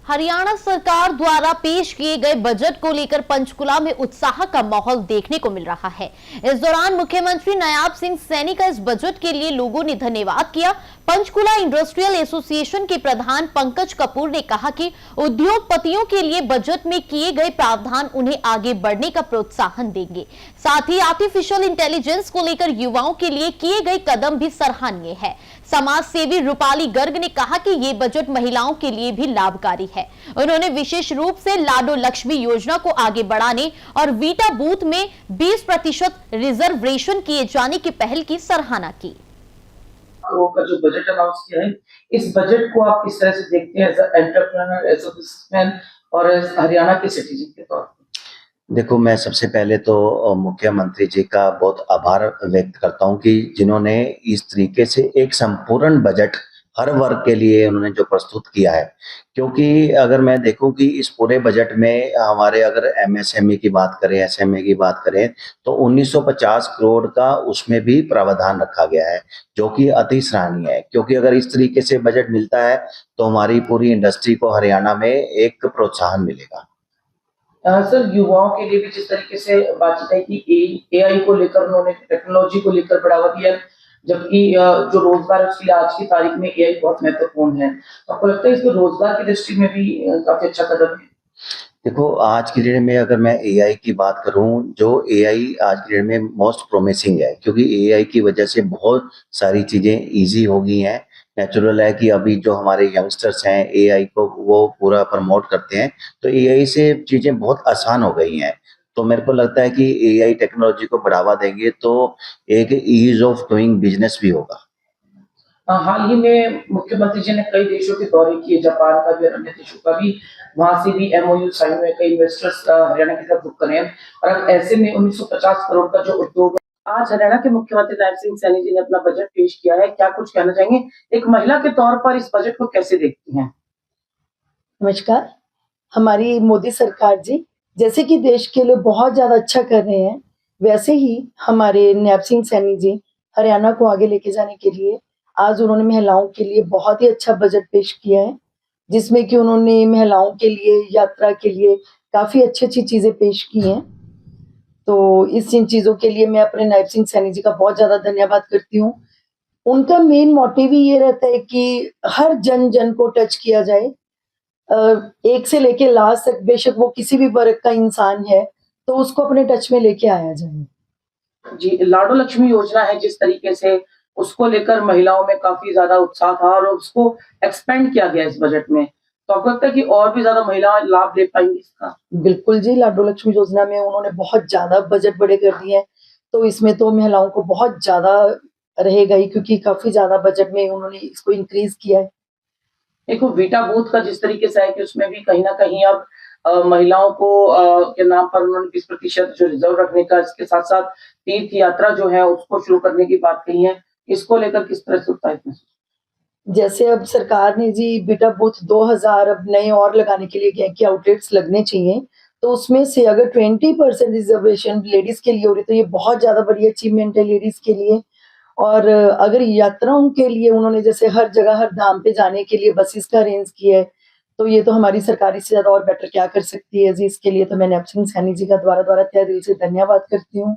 हरियाणा सरकार द्वारा पेश किए गए बजट को लेकर पंचकुला में उत्साह का माहौल देखने को मिल रहा है। इस दौरान मुख्यमंत्री नायाब सिंह सैनी का इस बजट के लिए लोगों ने धन्यवाद किया। पंचकुला इंडस्ट्रियल एसोसिएशन के प्रधान पंकज कपूर ने कहा कि उद्योगपतियों के लिए बजट में किए गए प्रावधान उन्हें आगे बढ़ने का प्रोत्साहन देंगे। साथ ही आर्टिफिशियल इंटेलिजेंस को लेकर युवाओं के लिए किए गए कदम भी सराहनीय है। समाज सेवी रूपाली गर्ग ने कहा कि ये बजट महिलाओं के लिए भी लाभकारी है। उन्होंने विशेष रूप से लाडो लक्ष्मी योजना को आगे बढ़ाने और वीटा बूथ में 20% रिजर्वेशन किए जाने की पहल की सराहना की। का जो बजट अनाउंस किया है, इस बजट को आप किस तरह से देखते हैं as a entrepreneur, as a businessman और एज हरियाणा के सिटीजन के तौर पर? देखो, मैं सबसे पहले तो मुख्यमंत्री जी का बहुत आभार व्यक्त करता हूं कि जिन्होंने इस तरीके से एक संपूर्ण बजट हर वर्ग के लिए उन्होंने जो प्रस्तुत किया है। क्योंकि अगर मैं देखूं कि इस पूरे बजट में हमारे अगर एमएसएमई की बात करें, एसएमई की बात करें, तो 1950 करोड़ का उसमें भी प्रावधान रखा गया है, जो कि अति सराहनीय है। क्योंकि अगर इस तरीके से बजट मिलता है तो हमारी पूरी इंडस्ट्री को हरियाणा में एक प्रोत्साहन मिलेगा। सर, युवाओं के लिए भी जिस तरीके से बातचीत है कि एआई को लेकर उन्होंने टेक्नोलॉजी को लेकर बढ़ावा दिया, जबकि जो रोजगार है उसके लिए आज की तारीख में एआई बहुत महत्वपूर्ण है। तो आपको लगता है इसको रोजगार की दृष्टि में भी काफी अच्छा कदम है? देखो, आज की डेट में अगर मैं एआई की बात करूं, जो एआई आज की डेट में मोस्ट प्रोमिसिंग है, क्योंकि एआई की वजह से बहुत सारी चीजें इजी हो गई हैं। नेचुरल है कि अभी जो हमारे यंगस्टर्स हैं एआई को वो पूरा प्रमोट करते हैं, तो एआई से चीजें बहुत आसान हो गई हैं। तो मेरे को लगता है कि एआई टेक्नोलॉजी को बढ़ावा देंगे तो एक ईज ऑफ डूइंग बिजनेस भी होगा। हाल ही में मुख्यमंत्री जी ने कई देशों के दौरे किए, जापान का भी और अन्य देशों का भी। वहां से भी एमओयू साइन हुए, कई इन्वेस्टर्स हरियाणा की तरफ रुक कर हैं। और अब ऐसे में 1950 करोड़ का जो उद्योग, आज हरियाणा के मुख्यमंत्री नायब सिंह सैनी जी ने अपना बजट पेश किया है, क्या कुछ कहना चाहेंगे? एक महिला के तौर पर इस बजट को कैसे देखती हैं? नमस्कार। हमारी मोदी सरकार जी जैसे कि देश के लिए बहुत ज्यादा अच्छा कर रहे हैं, वैसे ही हमारे नायब सिंह सैनी जी हरियाणा को आगे लेके जाने के लिए आज उन्होंने महिलाओं के लिए बहुत ही अच्छा बजट पेश किया है, जिसमें कि उन्होंने महिलाओं के लिए यात्रा के लिए काफी अच्छी चीजें पेश की हैं। तो इन चीजों के लिए मैं अपने नायब सिंह सैनी जी का बहुत ज्यादा धन्यवाद करती हूँ। उनका मेन मोटिव ही ये रहता है कि हर जन जन को टच किया जाए, एक से लेके लास्ट तक, बेशक वो किसी भी वर्ग का इंसान है तो उसको अपने टच में लेके आया जाए। जी, लाडो लक्ष्मी योजना है, जिस तरीके से उसको लेकर महिलाओं में काफी ज्यादा उत्साह था और उसको एक्सपेंड किया गया इस बजट में, तो आपको लगता है कि और भी ज्यादा महिलाएं लाभ ले पाएंगी इसका? बिल्कुल जी, लाडो लक्ष्मी योजना में उन्होंने बहुत ज्यादा बजट बड़े कर दिए हैं, तो इसमें तो महिलाओं को बहुत ज्यादा रहेगा ही, क्योंकि काफी ज्यादा बजट में उन्होंने इसको इंक्रीज किया है। देखो, वीटा बूथ का जिस तरीके से है कि उसमें भी कहीं ना कहीं अब महिलाओं को के नाम पर उन्होंने 20% जो रिजर्व रखने का, इसके साथ साथ तीर्थ यात्रा जो है उसको शुरू करने की बात कही है। इसको लेकर किस तरह से उत्साहित महसूस? जैसे अब सरकार ने जी वीटा बूथ 2000 अब नए और लगाने के लिए क्या कि आउटलेट्स लगने चाहिए, तो उसमें से अगर 20% रिजर्वेशन लेडीज के लिए हो रही तो ये बहुत ज्यादा बड़ी अचीवमेंट है लेडीज के लिए। और अगर यात्राओं के लिए उन्होंने जैसे हर जगह हर धाम पे जाने के लिए बसेस का अरेंज किया है, तो ये तो हमारी सरकार इससे ज्यादा और बेटर क्या कर सकती है जी। इसके लिए तो मैं नायब सिंह सैनी जी का द्वारा तहे दिल से धन्यवाद करती हूँ।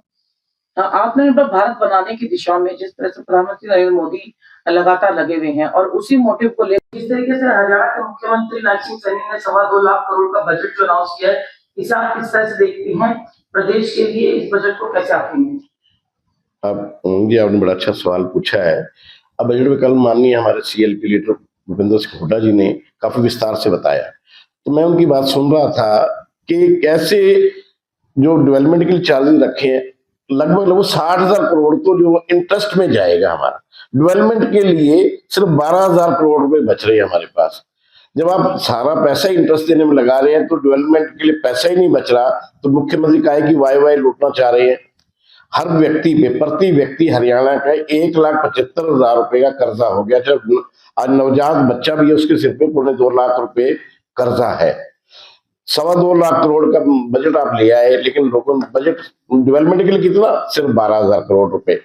आत्मनिर्भर भारत बनाने की दिशा में जिस तरह से प्रधानमंत्री नरेंद्र मोदी लगातार लगे हुए हैं और उसी मोटिव को लेकर जिस तरीके से हरियाणा के मुख्यमंत्री नायब सिंह सैनी ने 2.25 लाख करोड़ का बजट जो अनाउंस किया है, इसे आप किस तरह से देखती हैं? प्रदेश के लिए इस बजट को कैसे आंकेंगे? अब जी आपने बड़ा अच्छा सवाल पूछा है। अब बजट में कल माननीय हमारे सीएलपी लीडर भूपेंद्र सिंह हुड्डा जी ने काफी विस्तार से बताया, तो मैं उनकी बात सुन रहा था कि कैसे जो डेवलपमेंट के लिए चार्जेस रखे हैं, लगभग 60,000 करोड़ तो जो इंटरेस्ट में जाएगा हमारा डेवलपमेंट के लिए, सिर्फ 12,000 करोड़ रुपए बच रहे हैं हमारे पास। जब आप सारा पैसा इंटरेस्ट देने में लगा रहे हैं तो डेवलपमेंट के लिए पैसा ही नहीं बच रहा, तो मुख्यमंत्री कहे कि वाई लूटना चाह रहे हैं। हर व्यक्ति पे, प्रति व्यक्ति हरियाणा का 1,75,000 रुपए का कर्जा हो गया। जब आज नवजात बच्चा भी है उसके सिर पे 2.25 लाख रुपए कर्जा है। 2.25 लाख करोड़ का बजट आप ले आए, लेकिन लोगों ने बजट डेवलपमेंट के लिए कितना, सिर्फ 12,000 करोड़ रुपए।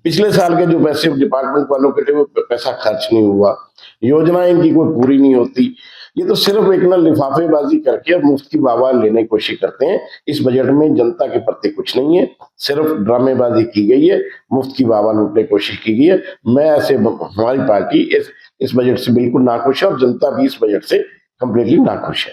पिछले साल के जो पैसे डिपार्टमेंट वालों के थे वो पैसा खर्च नहीं हुआ, योजनाएं इनकी कोई पूरी नहीं होती। ये तो सिर्फ एक ना लिफाफेबाजी करके और मुफ्त की वाहवाह लेने की कोशिश करते हैं। इस बजट में जनता के प्रति कुछ नहीं है, सिर्फ ड्रामेबाजी की गई है, मुफ्त की वाहवाह लूटने की कोशिश की गई है। मैं ऐसे हमारी पार्टी इस बजट से बिल्कुल नाखुश है और जनता भी इस बजट से कंप्लीटली नाखुश है।